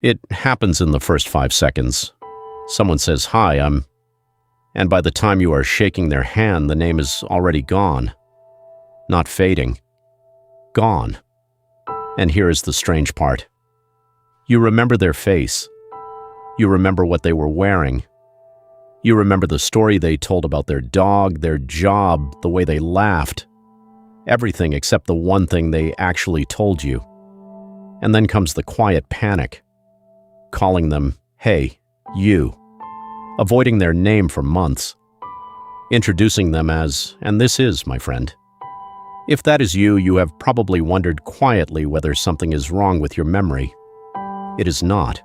It happens in the first 5 seconds. Someone says, "Hi, I'm..." And by the time you are shaking their hand, the name is already gone. Not fading. Gone. And here is the strange part. You remember their face. You remember what they were wearing. You remember the story they told about their dog, their job, the way they laughed. Everything except the one thing they actually told you. And then comes the quiet panic. Calling them, "Hey, you." Avoiding their name for months. Introducing them as, "And this is my friend." If that is you, you have probably wondered quietly whether something is wrong with your memory. It is not.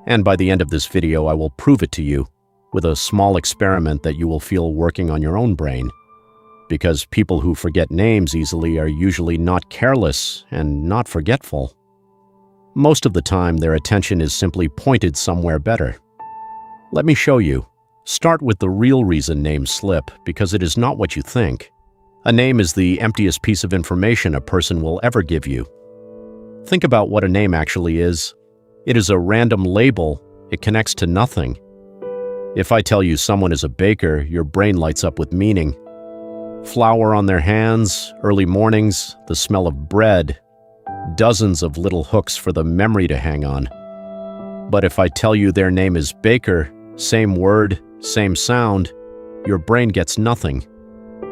And by the end of this video, I will prove it to you with a small experiment that you will feel working on your own brain. Because people who forget names easily are usually not careless and not forgetful. Most of the time, their attention is simply pointed somewhere better. Let me show you. Start with the real reason names slip, because it is not what you think. A name is the emptiest piece of information a person will ever give you. Think about what a name actually is. It is a random label. It connects to nothing. If I tell you someone is a baker, your brain lights up with meaning. Flour on their hands, early mornings, the smell of bread, dozens of little hooks for the memory to hang on. But if I tell you their name is Baker, same word, same sound, your brain gets nothing.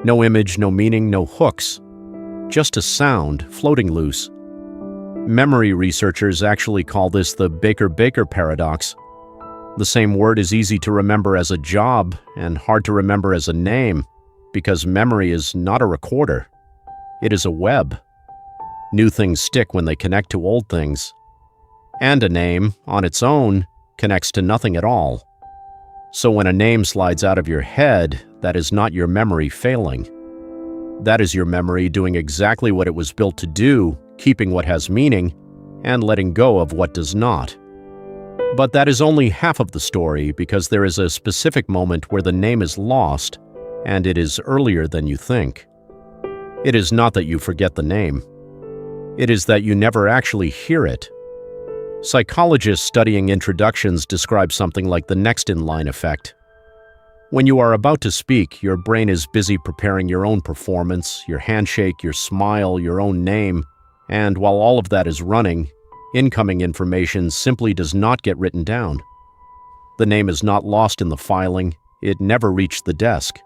No image, no meaning, no hooks. Just a sound floating loose. Memory researchers actually call this the Baker-Baker paradox. The same word is easy to remember as a job and hard to remember as a name, because memory is not a recorder. It is a web. New things stick when they connect to old things. And a name, on its own, connects to nothing at all. So when a name slides out of your head, that is not your memory failing. That is your memory doing exactly what it was built to do, keeping what has meaning, and letting go of what does not. But that is only half of the story, because there is a specific moment where the name is lost, and it is earlier than you think. It is not that you forget the name. It is that you never actually hear it. Psychologists studying introductions describe something like the next-in-line effect. When you are about to speak, your brain is busy preparing your own performance, your handshake, your smile, your own name, and while all of that is running, incoming information simply does not get written down. The name is not lost in the filing, it never reached the desk.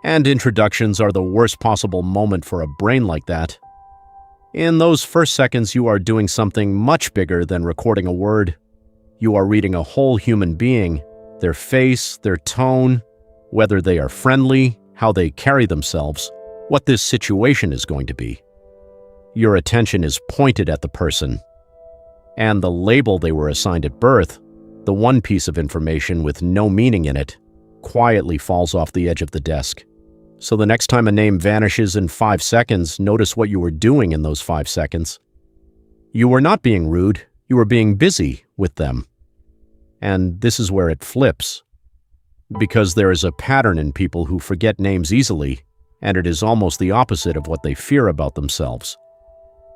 And introductions are the worst possible moment for a brain like that. In those first seconds, you are doing something much bigger than recording a word. You are reading a whole human being, their face, their tone, whether they are friendly, how they carry themselves, what this situation is going to be. Your attention is pointed at the person. And the label they were assigned at birth, the one piece of information with no meaning in it, quietly falls off the edge of the desk. So the next time a name vanishes in 5 seconds, notice what you were doing in those 5 seconds. You were not being rude, you were being busy with them. And this is where it flips. Because there is a pattern in people who forget names easily, and it is almost the opposite of what they fear about themselves.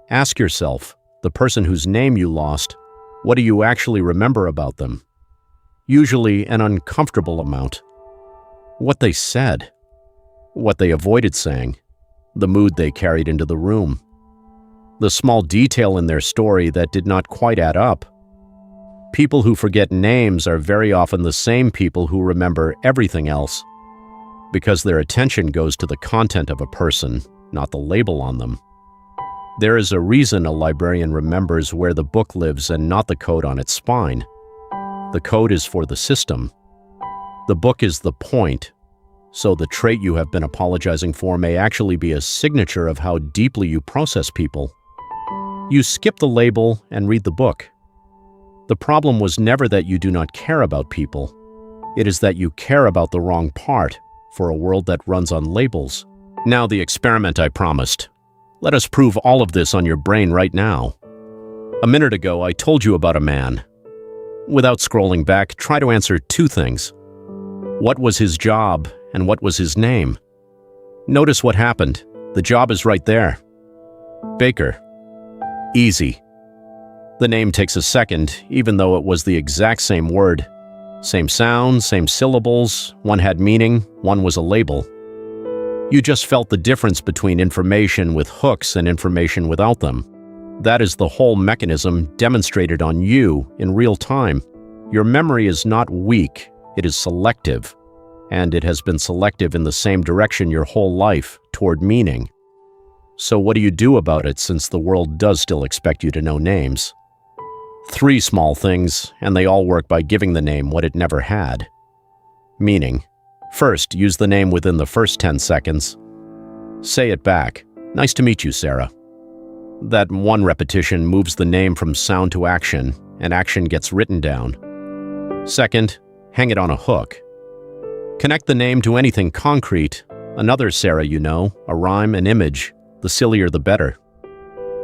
Ask yourself, the person whose name you lost, what do you actually remember about them? Usually an uncomfortable amount. What they said. What they avoided saying, the mood they carried into the room, the small detail in their story that did not quite add up. People who forget names are very often the same people who remember everything else, because their attention goes to the content of a person, not the label on them. There is a reason a librarian remembers where the book lives and not the code on its spine. The code is for the system. The book is the point. So the trait you have been apologizing for may actually be a signature of how deeply you process people. You skip the label and read the book. The problem was never that you do not care about people. It is that you care about the wrong part for a world that runs on labels. Now the experiment I promised. Let us prove all of this on your brain right now. A minute ago, I told you about a man. Without scrolling back, try to answer 2 things. What was his job? And what was his name? Notice what happened. The job is right there. Baker. Easy. The name takes a second, even though it was the exact same word. Same sound, same syllables, one had meaning, one was a label. You just felt the difference between information with hooks and information without them. That is the whole mechanism demonstrated on you in real time. Your memory is not weak, it is selective. And it has been selective in the same direction your whole life, toward meaning. So what do you do about it since the world does still expect you to know names? 3 small things, and they all work by giving the name what it never had. Meaning. First, use the name within the first 10 seconds. Say it back. Nice to meet you, Sarah. That one repetition moves the name from sound to action, and action gets written down. Second, hang it on a hook. Connect the name to anything concrete, another Sarah you know, a rhyme, an image. The sillier the better.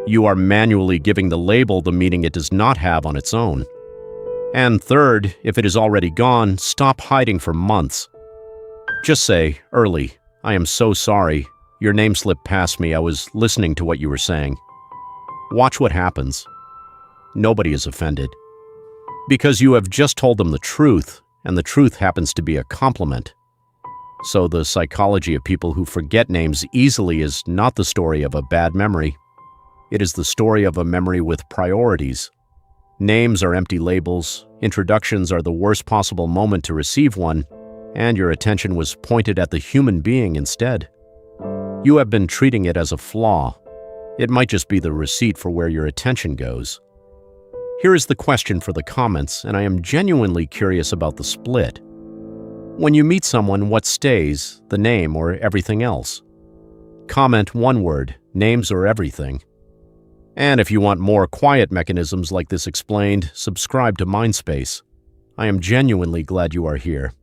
You are manually giving the label the meaning it does not have on its own. And third, if it is already gone, stop hiding for months. Just say, early, I am so sorry. Your name slipped past me. I was listening to what you were saying. Watch what happens. Nobody is offended. Because you have just told them the truth, and the truth happens to be a compliment. So the psychology of people who forget names easily is not the story of a bad memory. It is the story of a memory with priorities. Names are empty labels, introductions are the worst possible moment to receive one, and your attention was pointed at the human being instead. You have been treating it as a flaw. It might just be the receipt for where your attention goes. Here is the question for the comments, and I am genuinely curious about the split. When you meet someone, what stays, the name or everything else? Comment one word, names or everything. And if you want more quiet mechanisms like this explained, subscribe to MindSpace. I am genuinely glad you are here.